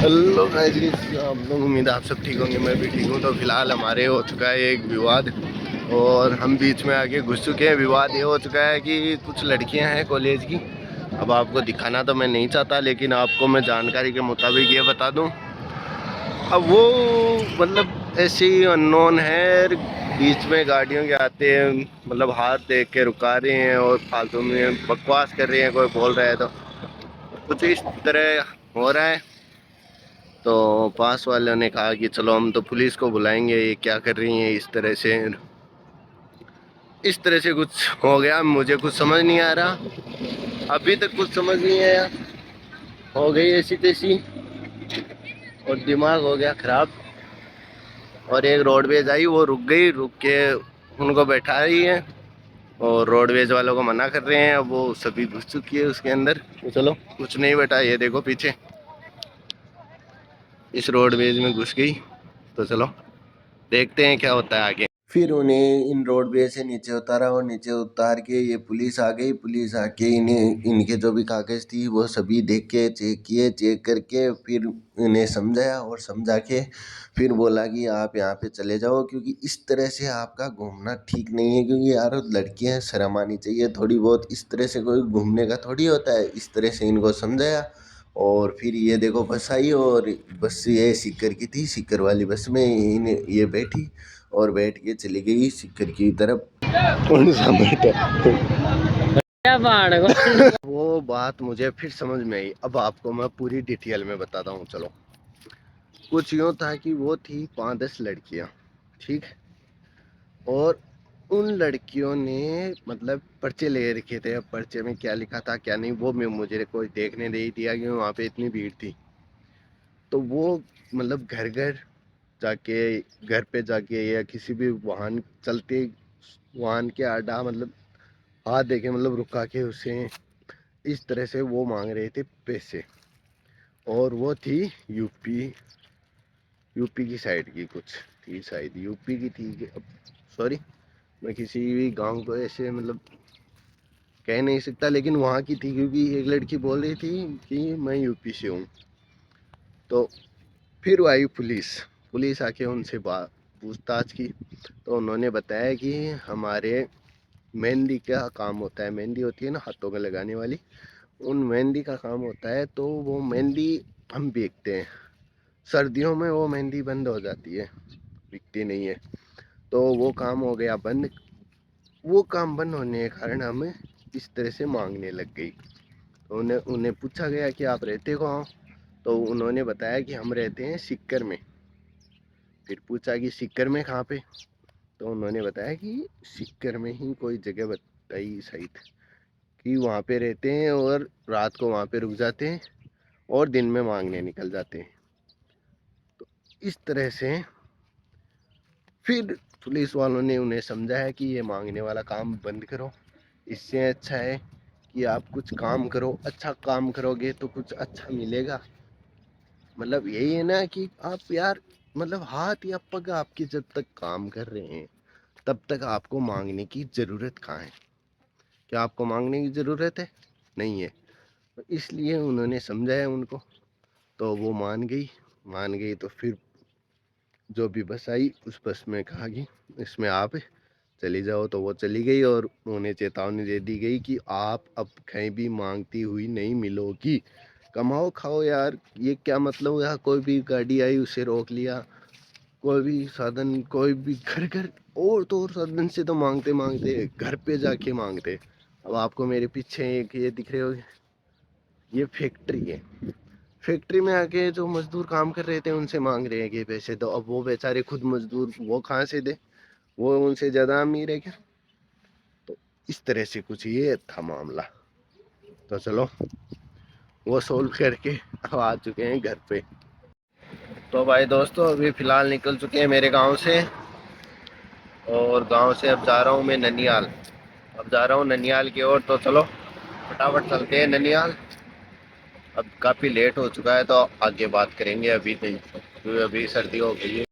Hello guys, आप लोग उम्मीद है आप सब ठीक होंगे। मैं भी ठीक हूँ। तो फिलहाल हमारे हो चुका है एक विवाद और हम बीच में आके घुस चुके हैं। विवाद ये हो चुका है कि कुछ लड़कियां हैं कॉलेज की। अब आपको दिखाना तो मैं नहीं चाहता, लेकिन आपको मैं जानकारी के मुताबिक ये बता दूं। अब वो मतलब ऐसे ही अननोन है, बीच में गाड़ियों के आते हैं, मतलब हाथ देख के रुका रहे हैं और फालतू में बकवास कर रहे हैं। कोई बोल रहा है तो कुछ इस तरह हो रहा है। तो पास वालों ने कहा कि चलो हम तो पुलिस को बुलाएंगे, ये क्या कर रही हैं इस तरह से। इस तरह से कुछ हो गया, मुझे कुछ समझ नहीं आ रहा। अभी तक कुछ समझ नहीं आया। हो गई ऐसी तैसी और दिमाग हो गया खराब। और एक रोडवेज आई, वो रुक गई, रुक के उनको बैठा रही है और रोडवेज वालों को मना कर रहे हैं। अब वो सभी घुस चुकी है उसके अंदर। तो चलो, कुछ नहीं बेटा, ये देखो पीछे इस रोडवेज में घुस गई। तो चलो देखते हैं क्या होता है आगे। फिर उन्हें इन रोडवे से नीचे उतारा और नीचे उतार के ये पुलिस आ गई। पुलिस आके इन्हें इनके जो भी कागज थी वो सभी देख के चेक किए। चेक करके फिर इन्हें समझाया और समझा के फिर बोला कि आप यहाँ पे चले जाओ, क्योंकि इस तरह से आपका घूमना ठीक नहीं है। क्योंकि यार लड़कियाँ शर्म आनी चाहिए थोड़ी बहुत, इस तरह से कोई घूमने का थोड़ी होता है। इस तरह से इनको समझाया और फिर ये देखो बस आई और बस ये सीकर की थी। सीकर वाली बस में इन्हें ये बैठी और बैठ के चली गई सीकर की तरफ। कौन सा बैठा वो बात मुझे फिर समझ में आई। अब आपको मैं पूरी डिटेल में बताता हूँ। चलो, कुछ यूँ था कि वो थी 5-10 लड़कियाँ, ठीक। और उन लड़कियों ने मतलब पर्चे ले रखे थे। अब पर्चे में क्या लिखा था क्या नहीं वो मुझे कोई देखने नहीं दिया, कि वहाँ पे इतनी भीड़ थी। तो वो मतलब घर घर जाके, घर पे जाके या किसी भी वाहन चलते वाहन के आड़ा मतलब हाथ देके मतलब रुका के उसे इस तरह से वो मांग रहे थे पैसे। और वो थी यूपी यूपी की साइड की, कुछ थी शायद यूपी की थी। अब सॉरी, मैं किसी भी गांव को ऐसे मतलब कह नहीं सकता, लेकिन वहाँ की थी, क्योंकि एक लड़की बोल रही थी कि मैं यूपी से हूँ। तो फिर आई पुलिस। पुलिस आके उनसे बात पूछताछ की। तो उन्होंने बताया कि हमारे मेहंदी का काम होता है। मेहंदी होती है ना हाथों में लगाने वाली, उन मेहंदी का काम होता है। तो वो मेहंदी हम बेचते हैं। सर्दियों में वो मेहंदी बंद हो जाती है, बिकती नहीं है। तो वो काम हो गया बंद। वो काम बंद होने के कारण हमें इस तरह से मांगने लग गई। तो उन्हें उन्हें पूछा गया कि आप रहते कहाँ। तो उन्होंने बताया कि हम रहते हैं सीकर में। फिर पूछा कि सीकर में कहाँ पे। तो उन्होंने बताया कि सीकर में ही कोई जगह बताई शायद, कि वहाँ पे रहते हैं और रात को वहाँ पे रुक जाते हैं और दिन में मांगने निकल जाते हैं। तो इस तरह से फिर पुलिस वालों ने उन्हें समझाया कि ये मांगने वाला काम बंद करो। इससे अच्छा है कि आप कुछ काम करो, अच्छा काम करोगे तो कुछ अच्छा मिलेगा। मतलब यही है ना कि आप यार मतलब हाथ या पग आपके जब तक काम कर रहे हैं तब तक आपको मांगने की ज़रूरत कहाँ है। क्या आपको मांगने की ज़रूरत है? नहीं है। तो इसलिए उन्होंने समझाया उनको। तो वो मान गई। तो फिर जो भी बस आई उस बस में कहा कि इसमें आप चली जाओ। तो वो चली गई और उन्हें चेतावनी दे दी गई कि आप अब कहीं भी मांगती हुई नहीं मिलोगी। कमाओ खाओ यार, ये क्या मतलब हुआ। कोई भी गाड़ी आई उसे रोक लिया, कोई भी साधन, कोई भी घर घर और तो और साधन से तो मांगते मांगते घर पे जाके मांगते। अब आपको मेरे पीछे एक ये दिख रहे हो, ये फैक्ट्री है। फैक्ट्री में आके जो मजदूर काम कर रहे थे उनसे मांग रहे हैं कि पैसे। तो अब वो बेचारे खुद मजदूर, वो कहाँ से दे, वो उनसे ज़्यादा अमीर है क्या। तो इस तरह से कुछ ये था मामला। तो चलो वो सोल्व करके अब आ चुके हैं घर पे। तो भाई दोस्तों, अभी फ़िलहाल निकल चुके हैं मेरे गांव से और गांव से अब जा रहा हूं मैं ननियाल। अब जा रहा हूं ननियाल की ओर। तो चलो फटाफट चलते हैं ननियाल। अब काफ़ी लेट हो चुका है तो आगे बात करेंगे, अभी नहीं क्योंकि अभी सर्दी हो गई है।